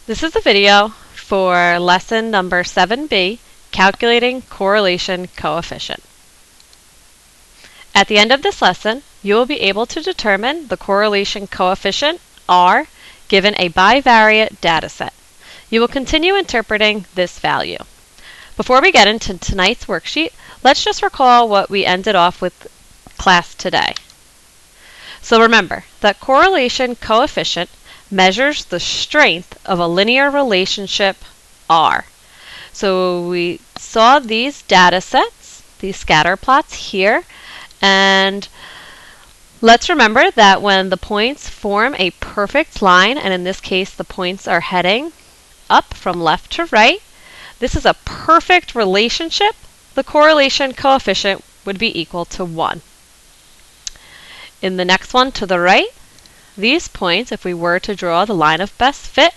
This is the video for lesson number 7B, Calculating Correlation Coefficient. At the end of this lesson, you will be able to determine the correlation coefficient, R, given a bivariate dataset. You will continue interpreting this value. Before we get into tonight's worksheet, let's just recall what we ended off with class today. So remember that correlation coefficient measures the strength of a linear relationship R. So we saw these data sets, these scatter plots here, and let's remember that when the points form a perfect line, and in this case the points are heading up from left to right, this is a perfect relationship. The correlation coefficient would be equal to 1. In the next one to the right, these points, if we were to draw the line of best fit,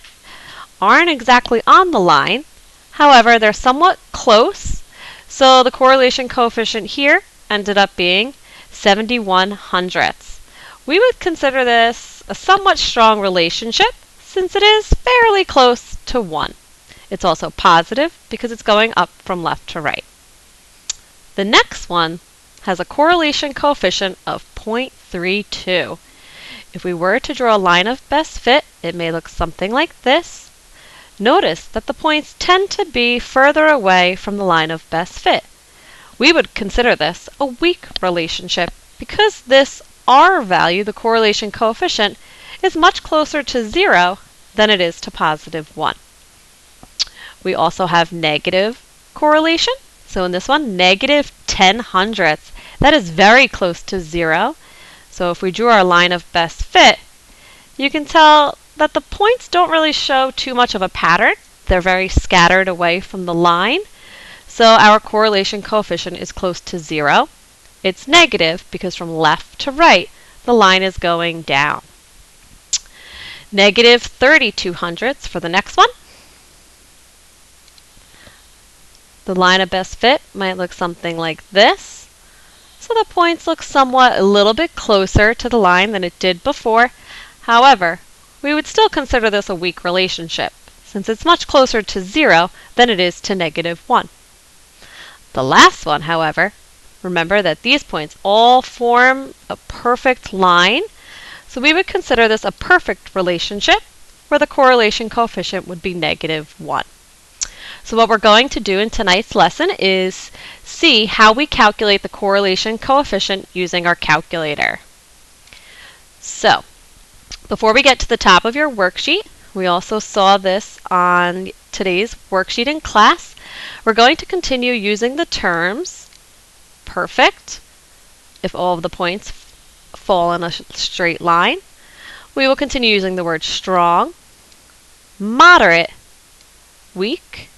aren't exactly on the line. However, they're somewhat close, so the correlation coefficient here ended up being 71 hundredths. We would consider this a somewhat strong relationship since it is fairly close to 1. It's also positive because it's going up from left to right. The next one has a correlation coefficient of 0.32. If we were to draw a line of best fit, it may look something like this. Notice that the points tend to be further away from the line of best fit. We would consider this a weak relationship because this R value, the correlation coefficient, is much closer to 0 than it is to positive 1. We also have negative correlation. So in this one, negative 10 hundredths. That is very close to 0. So if we drew our line of best fit, you can tell that the points don't really show too much of a pattern. They're very scattered away from the line. So our correlation coefficient is close to 0. It's negative because from left to right, the line is going down. Negative 32 hundredths for the next one. The line of best fit might look something like this. So the points look somewhat a little bit closer to the line than it did before. However, we would still consider this a weak relationship since it's much closer to 0 than it is to negative 1. The last one, however, remember that these points all form a perfect line. So we would consider this a perfect relationship where the correlation coefficient would be negative 1. So what we're going to do in tonight's lesson is see how we calculate the correlation coefficient using our calculator. So before we get to the top of your worksheet, we also saw this on today's worksheet in class. We're going to continue using the terms perfect, if all of the points fall in a straight line. We will continue using the word strong, moderate, weak,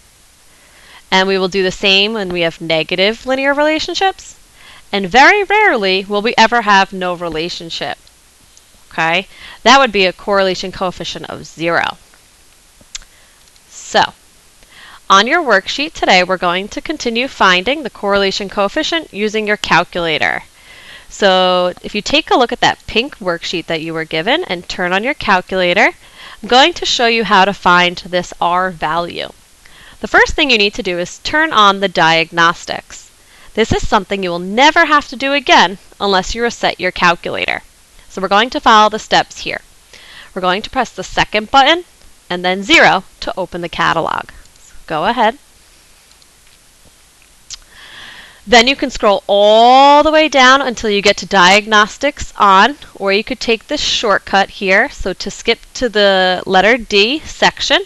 and we will do the same when we have negative linear relationships. And very rarely will we ever have no relationship. Okay? That would be a correlation coefficient of 0. So, on your worksheet today, we're going to continue finding the correlation coefficient using your calculator. So, if you take a look at that pink worksheet that you were given and turn on your calculator, I'm going to show you how to find this R value. The first thing you need to do is turn on the Diagnostics. This is something you will never have to do again unless you reset your calculator. So we're going to follow the steps here. We're going to press the second button and then 0 to open the catalog. So go ahead. Then you can scroll all the way down until you get to Diagnostics on, or you could take this shortcut here. So to skip to the letter D section,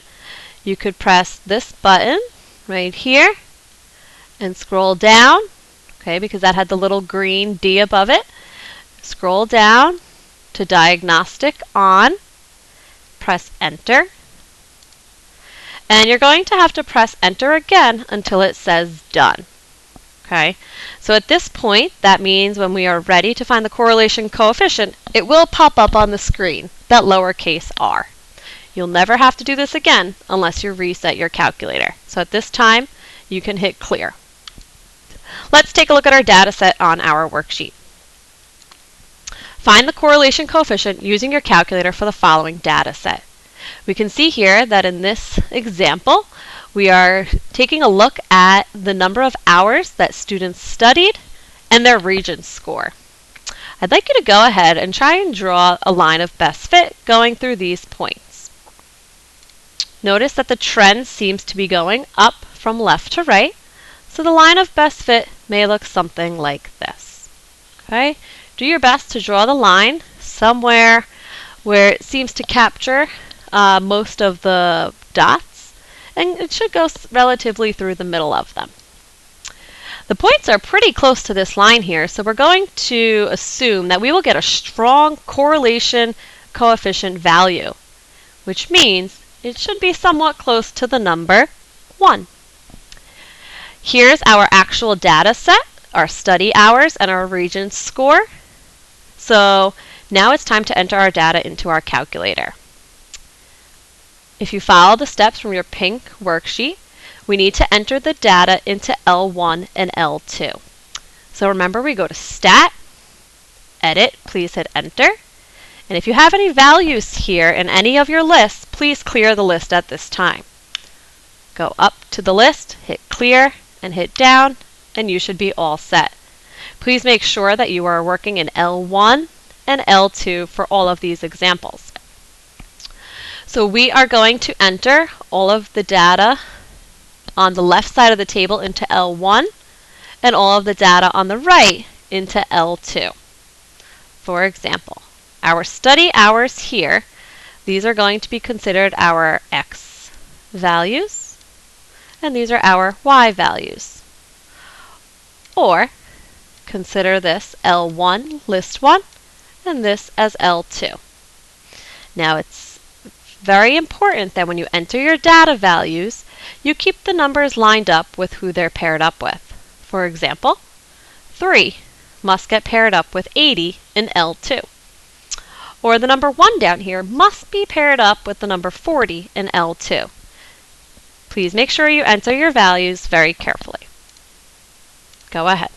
you could press this button right here and scroll down, okay, because that had the little green D above it. Scroll down to Diagnostic on, press Enter, and you're going to have to press Enter again until it says Done. Okay, so at this point, that means when we are ready to find the correlation coefficient, it will pop up on the screen, that lowercase r. You'll never have to do this again unless you reset your calculator. So at this time, you can hit clear. Let's take a look at our data set on our worksheet. Find the correlation coefficient using your calculator for the following data set. We can see here that in this example, we are taking a look at the number of hours that students studied and their Regents score. I'd like you to go ahead and try and draw a line of best fit going through these points. Notice that the trend seems to be going up from left to right, so the line of best fit may look something like this. Okay? Do your best to draw the line somewhere where it seems to capture most of the dots, and it should go relatively through the middle of them. The points are pretty close to this line here, so we're going to assume that we will get a strong correlation coefficient value, which means it should be somewhat close to the number 1. Here's our actual data set, our study hours, and our Regents score. So now it's time to enter our data into our calculator. If you follow the steps from your pink worksheet, we need to enter the data into L1 and L2. So remember, we go to Stat, Edit, please hit Enter. And if you have any values here in any of your lists, please clear the list at this time. Go up to the list, hit Clear, and hit Down, and you should be all set. Please make sure that you are working in L1 and L2 for all of these examples. So we are going to enter all of the data on the left side of the table into L1 and all of the data on the right into L2. For example, our study hours here, these are going to be considered our X values, and these are our Y values. Or consider this L1, list 1, and this as L2. Now it's very important that when you enter your data values, you keep the numbers lined up with who they're paired up with. For example, 3 must get paired up with 80 in L2. Or the number 1 down here must be paired up with the number 40 in L2. Please make sure you enter your values very carefully. Go ahead.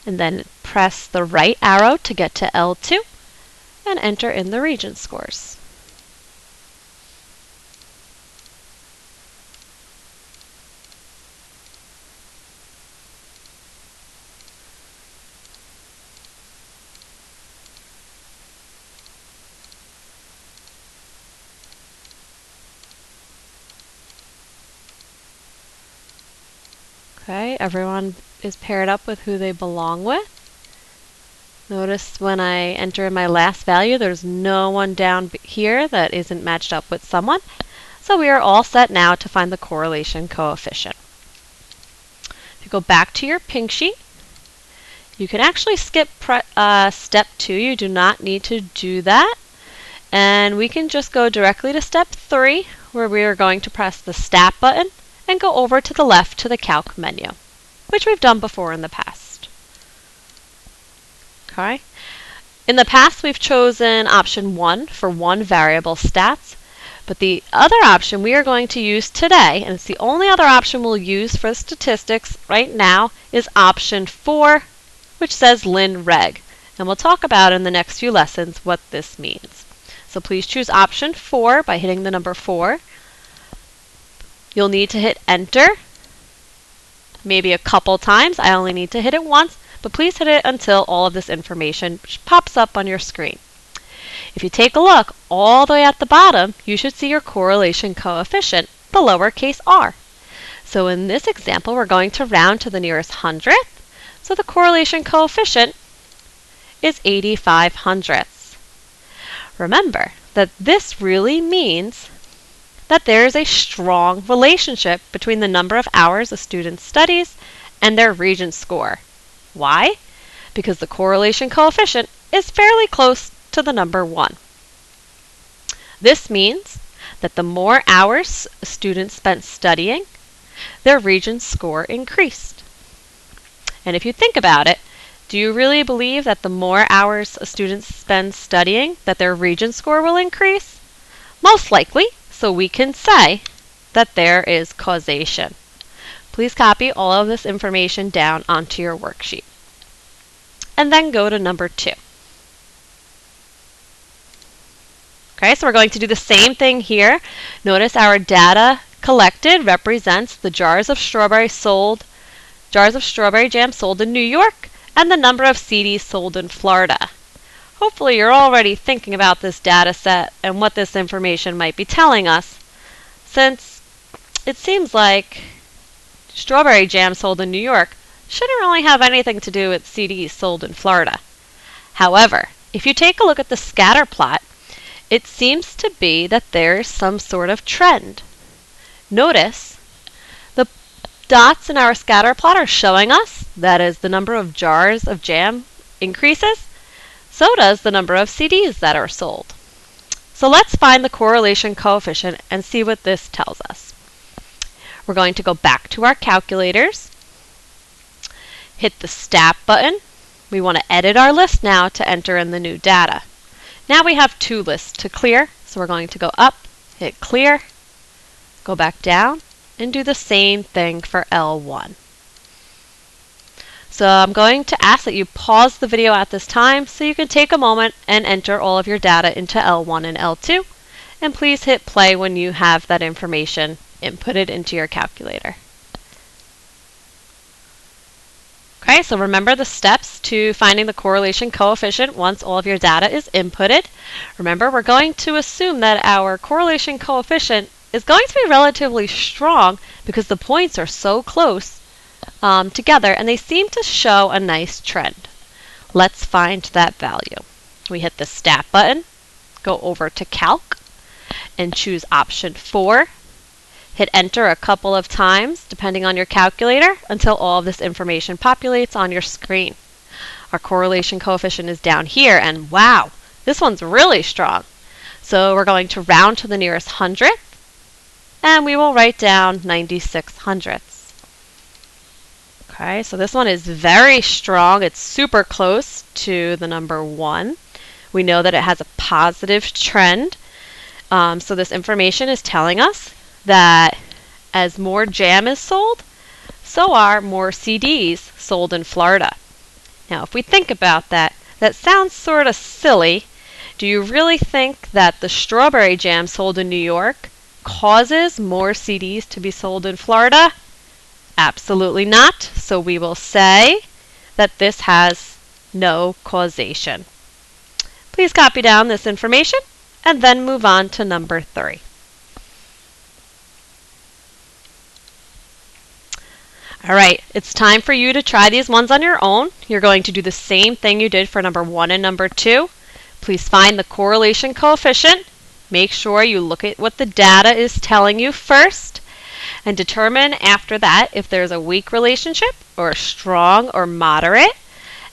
And then press the right arrow to get to L2 and enter in the Regents scores. Okay, everyone is paired up with who they belong with. Notice when I enter my last value, there's no one down here that isn't matched up with someone. So we are all set now to find the correlation coefficient. If you go back to your pink sheet, you can actually skip step 2. You do not need to do that. And we can just go directly to step 3, where we are going to press the Stat button and go over to the left to the Calc menu, which we've done before in the past. Okay. In the past, we've chosen option 1 for 1 variable stats, but the other option we are going to use today, and it's the only other option we'll use for statistics right now, is option 4, which says Lin Reg. And we'll talk about in the next few lessons what this means. So please choose option 4 by hitting the number 4. You'll need to hit Enter maybe a couple times. I only need to hit it once, but please hit it until all of this information pops up on your screen. If you take a look all the way at the bottom, you should see your correlation coefficient, the lowercase r. So in this example, we're going to round to the nearest hundredth. So the correlation coefficient is 85 hundredths. Remember that this really means that there is a strong relationship between the number of hours a student studies and their Regents score. Why? Because the correlation coefficient is fairly close to the number 1. This means that the more hours a student spent studying, their Regents score increased. And if you think about it, do you really believe that the more hours a student spends studying, that their Regents score will increase? Most likely, so we can say that there is causation. Please copy all of this information down onto your worksheet. And then go to number 2. Okay, so we're going to do the same thing here. Notice our data collected represents the jars of strawberry jam sold in New York and the number of CDs sold in Florida. Hopefully you're already thinking about this data set and what this information might be telling us, since it seems like strawberry jam sold in New York shouldn't really have anything to do with CDs sold in Florida. However, if you take a look at the scatter plot, it seems to be that there's some sort of trend. Notice the dots in our scatter plot are showing us that as the number of jars of jam increases, so does the number of CDs that are sold. So let's find the correlation coefficient and see what this tells us. We're going to go back to our calculators, hit the Stat button. We want to edit our list now to enter in the new data. Now we have 2 lists to clear, so we're going to go up, hit Clear, go back down, and do the same thing for L1. So I'm going to ask that you pause the video at this time so you can take a moment and enter all of your data into L1 and L2, and please hit play when you have that information inputted into your calculator. Okay, so remember the steps to finding the correlation coefficient once all of your data is inputted. Remember, we're going to assume that our correlation coefficient is going to be relatively strong because the points are so close together and they seem to show a nice trend. Let's find that value. We hit the Stat button, go over to Calc, and choose option 4. Hit enter a couple of times, depending on your calculator, until all of this information populates on your screen. Our correlation coefficient is down here, and wow, this one's really strong. So we're going to round to the nearest hundredth, and we will write down 96 hundredths. Okay, so this one is very strong. It's super close to the number 1. We know that it has a positive trend. So this information is telling us that as more jam is sold, so are more CDs sold in Florida. Now, if we think about that, that sounds sort of silly. Do you really think that the strawberry jam sold in New York causes more CDs to be sold in Florida? Absolutely not. So we will say that this has no causation. Please copy down this information and then move on to number 3. All right, it's time for you to try these ones on your own. You're going to do the same thing you did for number 1 and number 2. Please find the correlation coefficient. Make sure you look at what the data is telling you first and determine after that if there's a weak relationship or a strong or moderate,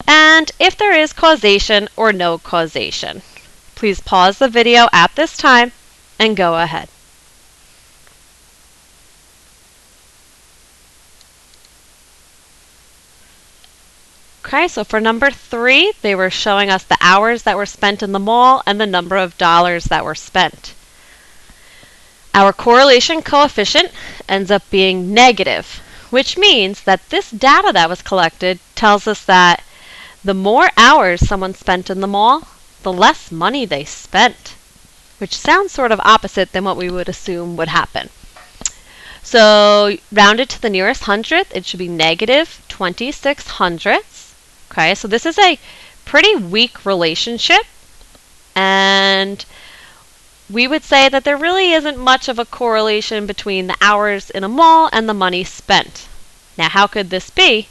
and if there is causation or no causation. Please pause the video at this time and go ahead. Okay, so for number 3, they were showing us the hours that were spent in the mall and the number of dollars that were spent. Our correlation coefficient ends up being negative, which means that this data that was collected tells us that the more hours someone spent in the mall, the less money they spent, which sounds sort of opposite than what we would assume would happen. So rounded to the nearest hundredth, it should be negative 26 hundredths. Okay, so this is a pretty weak relationship, and we would say that there really isn't much of a correlation between the hours in a mall and the money spent. Now, how could this be?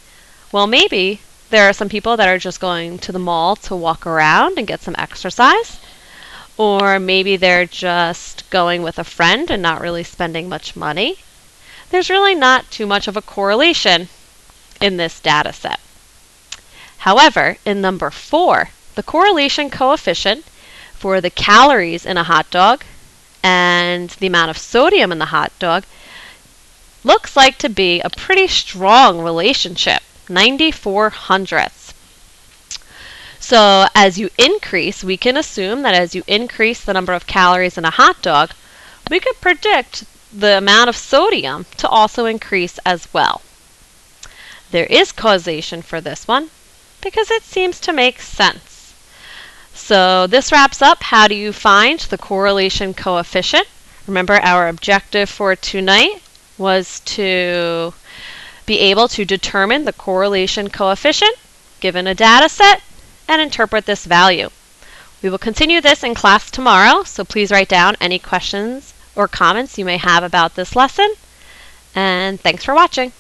Well, maybe there are some people that are just going to the mall to walk around and get some exercise, or maybe they're just going with a friend and not really spending much money. There's really not too much of a correlation in this data set. However, in number 4, the correlation coefficient for the calories in a hot dog and the amount of sodium in the hot dog looks like to be a pretty strong relationship, 94 hundredths. So as you increase, we can assume that as you increase the number of calories in a hot dog, we could predict the amount of sodium to also increase as well. There is causation for this one because it seems to make sense. So this wraps up how do you find the correlation coefficient. Remember, our objective for tonight was to be able to determine the correlation coefficient given a data set and interpret this value. We will continue this in class tomorrow, so please write down any questions or comments you may have about this lesson. And thanks for watching.